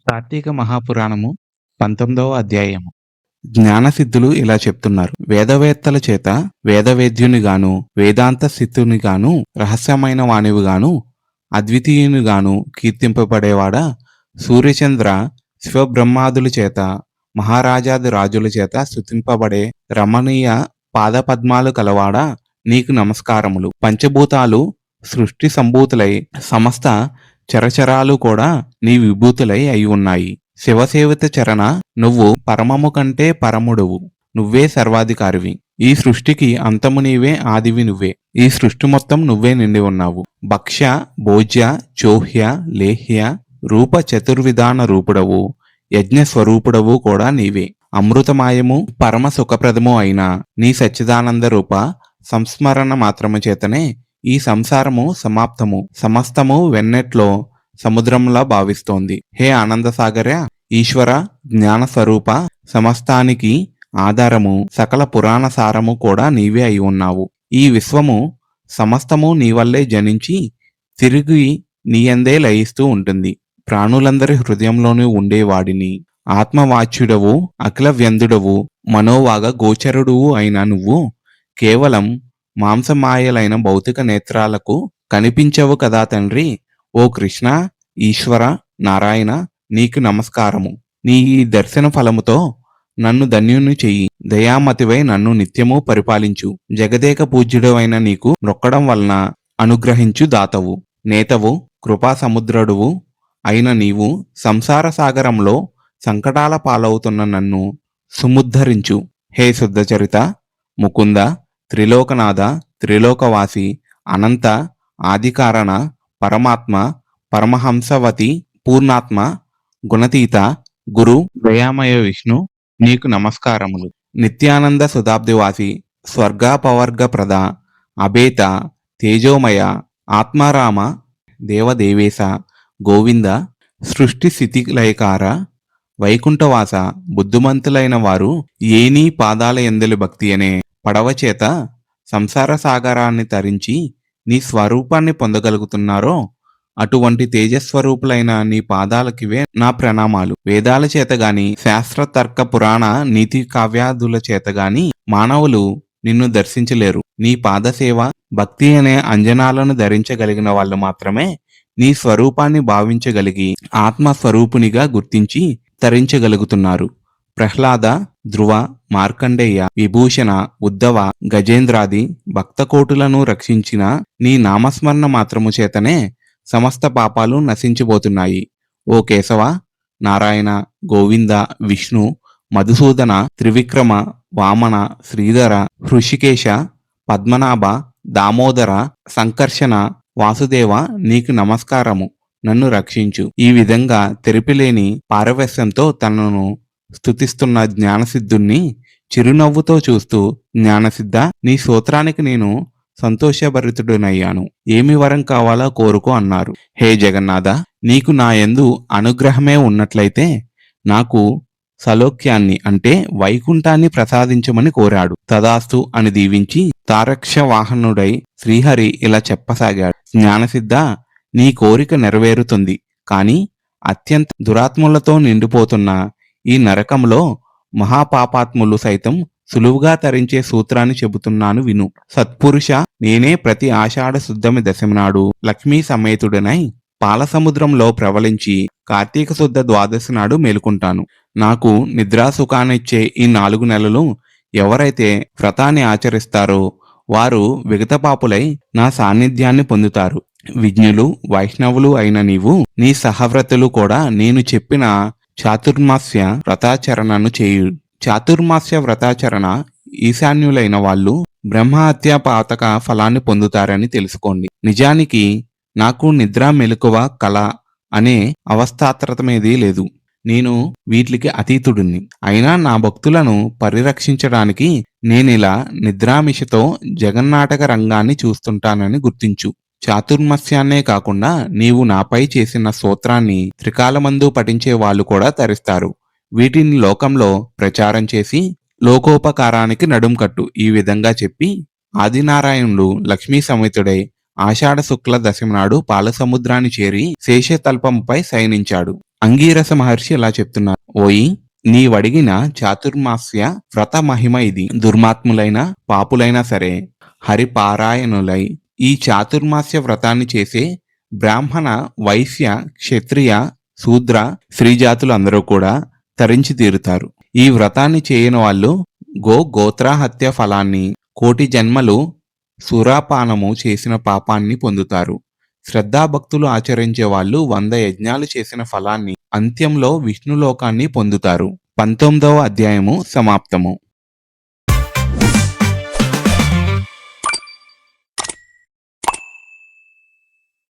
కార్తీక మహాపురాణము 19వ అధ్యాయము. జ్ఞానసిద్ధులు ఇలా చెప్తున్నారు. వేదవేత్తల చేత వేదవేద్యునిగాను, వేదాంత స్థితునిగాను, రహస్యమైన వానివిగాను, అద్వితీయునిగాను కీర్తింపబడేవాడా, సూర్యచంద్ర శివబ్రహ్మాదుల చేత, మహారాజాది రాజుల చేత స్తుతింపబడే రమణీయ పాదపద్మాలు కలవాడా, నీకు నమస్కారములు. పంచభూతాలు సృష్టి సంభూతులై సమస్త చరచరాలు కూడా నీ విభూతులై అయి ఉన్నాయి. శివసేవిత చరణ, నువ్వు పరమము కంటే పరముడువు. నువ్వే సర్వాధికారివి. ఈ సృష్టికి అంతము నీవే, ఆదివి నువ్వే. ఈ సృష్టి మొత్తం నువ్వే నిండి ఉన్నావు. భక్ష్య భోజ్య చోహ్య లేహ్య రూప చతుర్విధాన రూపుడవు, యజ్ఞ స్వరూపుడవు కూడా నీవే. అమృతమాయము పరమ సుఖప్రదము అయిన నీ సచ్చిదానంద రూప సంస్మరణ మాత్రము చేతనే ఈ సంసారము సమాప్తము, సమస్తము వెన్నెట్లో సముద్రంలా భావిస్తోంది. హే ఆనందసాగర, ఈశ్వర, జ్ఞాన స్వరూప, సమస్తానికి ఆధారము, సకల పురాణ సారము కూడా నీవే అయి ఉన్నావు. ఈ విశ్వము సమస్తము నీ వల్లే జనించి తిరిగి నీయందే లయిస్తూ ఉంటుంది. ప్రాణులందరి హృదయంలోనూ ఉండేవాడిని, ఆత్మవాచ్యుడవు, అఖిల వ్యందుడవు, మనోవాగ గోచరుడువు అయిన నువ్వు కేవలం మాంసమాయలైన భౌతిక నేత్రాలకు కనిపించవు కదా తండ్రి. ఓ కృష్ణ, ఈశ్వర, నారాయణ, నీకు నమస్కారము. నీ ఈ దర్శన ఫలముతో నన్ను ధన్యుని చెయ్యి. దయామతివై నన్ను నిత్యము పరిపాలించు. జగదేక పూజ్యుడవైన నీకు మొక్కడం వలన అనుగ్రహించు దాతవు, నేతవు, కృపా సముద్రుడువు అయిన నీవు సంసార సాగరంలో సంకటాల పాలవుతున్న నన్ను సుముద్ధరించు. హే శుద్ధచరిత, ముకుంద, త్రిలోకనాథ, త్రిలోకవాసి, అనంత, ఆదికారణ, పరమాత్మ, పరమహంసవతి, పూర్ణాత్మ, గుణతీత, గురు, దయామయ విష్ణు, నీకు నమస్కారములు. నిత్యానంద సుధాబ్దివాసి, స్వర్గాపవర్గ ప్రద, అభేత, తేజోమయ, ఆత్మారామ, దేవదేవేశ, గోవింద, సృష్టి స్థితి లయకార, వైకుంఠవాస, బుద్ధిమంతులైన వారు ఏ నీ పాదాల ఎందలి భక్తి అనే పడవ చేత సంసార సాగరాన్ని తరించి నీ స్వరూపాన్ని పొందగలుగుతున్నారో అటువంటి తేజస్వరూపులైన నీ పాదాలకివే నా ప్రణామాలు. వేదాల చేతగాని, శాస్త్ర తర్క పురాణ నీతి కావ్యాదుల చేతగాని మానవులు నిన్ను దర్శించలేరు. నీ పాదసేవ, భక్తి అనే అంజనాలను ధరించగలిగిన వాళ్ళు మాత్రమే నీ స్వరూపాన్ని భావించగలిగి ఆత్మస్వరూపునిగా గుర్తించి తరించగలుగుతున్నారు. ప్రహ్లాద, ధ్రువ, మార్కండేయ, విభూషణ, ఉద్ధవ, గజేంద్రాది భక్తకోటులను రక్షించిన నీ నామస్మరణ మాత్రము చేతనే సమస్త పాపాలు నశించిపోతున్నాయి. ఓ కేశవ, నారాయణ, గోవింద, విష్ణు, మధుసూదన, త్రివిక్రమ, వామన, శ్రీధర, హృషికేశ, పద్మనాభ, దామోదర, సంకర్షణ, వాసుదేవ, నీకు నమస్కారము. నన్ను రక్షించు. ఈ విధంగా తెరిపిలేని పారవస్యంతో తనను స్తుతిస్తున్న జ్ఞానసిద్ధుణ్ణి చిరునవ్వుతో చూస్తూ, జ్ఞానసిద్ధ, నీ స్తోత్రానికి నేను సంతోషభరితుడనయ్యాను. ఏమి వరం కావాలో కోరుకో అన్నారు. హే జగన్నాథ, నీకు నా యందు అనుగ్రహమే ఉన్నట్లయితే నాకు సలోక్యాన్ని అంటే వైకుంఠాన్ని ప్రసాదించమని కోరాడు. తదాస్తు అని దీవించి తారక్ష వాహనుడై శ్రీహరి ఇలా చెప్పసాగాడు. జ్ఞానసిద్ధ, నీ కోరిక నెరవేరుతుంది. కాని అత్యంత దురాత్ములతో నిండిపోతున్న ఈ నరకంలో మహాపాపాత్ములు సైతం సులువుగా తరించే సూత్రాన్ని చెబుతున్నాను విను. సత్పురుష, నేనే ప్రతి ఆషాఢ శుద్ధమి దశమి నాడు లక్ష్మీ సమేతుడనై పాలసముద్రంలో ప్రవలించి కార్తీక శుద్ధ ద్వాదశి నాడు మేలుకుంటాను. నాకు నిద్రాసుఖాన్నిచ్చే ఈ 4 నెలలు ఎవరైతే వ్రతాన్ని ఆచరిస్తారో వారు విగతపాపులై నా సాన్నిధ్యాన్ని పొందుతారు. విజ్ఞులు, వైష్ణవులు అయిన నీవు, నీ సహవ్రతులు కూడా నేను చెప్పిన చాతుర్మాస్య వ్రతాచరణను చేయు. చాతుర్మాస్య వ్రతాచరణ ఈశాన్యులైన వాళ్ళు బ్రహ్మహత్యా పాతక ఫలాన్ని పొందుతారని తెలుసుకోండి. నిజానికి నాకు నిద్ర, మెలకువ, కళ అనే అవస్థాత్రతమేదీ లేదు. నేను వీటికి అతీతుడిని. అయినా నా భక్తులను పరిరక్షించడానికి నేనిలా నిద్రామిషతో జగన్నాటక రంగాన్ని చూస్తుంటానని గుర్తించు. చాతుర్మస్యాన్నే కాకుండా నీవు నాపై చేసిన స్తోత్రాన్ని త్రికాలమందు పఠించే వాళ్ళు కూడా తరిస్తారు. వీటిని లోకంలో ప్రచారం చేసి లోకోపకారానికి నడుం కట్టు. ఈ విధంగా చెప్పి ఆదినారాయణుడు లక్ష్మీ సమేతుడై ఆషాఢ శుక్ల దశమి నాడు పాలసముద్రాన్ని చేరి శేషతల్పంపై శయనించాడు. అంగీరస మహర్షి ఇలా చెప్తున్నారు: ఓయి, నీవడిగిన చాతుర్మాస్య వ్రత మహిమ ఇది. దుర్మాత్ములైన పాపులైనా సరే హరిపారాయణులై ఈ చాతుర్మాస్య వ్రతాన్ని చేసే బ్రాహ్మణ, వైశ్య, క్షత్రియ, శూద్ర, స్త్రీ జాతులు అందరూ కూడా తరించి తీరుతారు. ఈ వ్రతాన్ని చేయని వాళ్ళు గోత్రాహత్య ఫలాన్ని, కోటి జన్మలు సురాపానము చేసిన పాపాన్ని పొందుతారు. శ్రద్ధాభక్తులు ఆచరించే వాళ్ళు 100 యజ్ఞాలు చేసిన ఫలాన్ని, అంత్యంలో విష్ణులోకాన్ని పొందుతారు. 19వ అధ్యాయము సమాప్తము.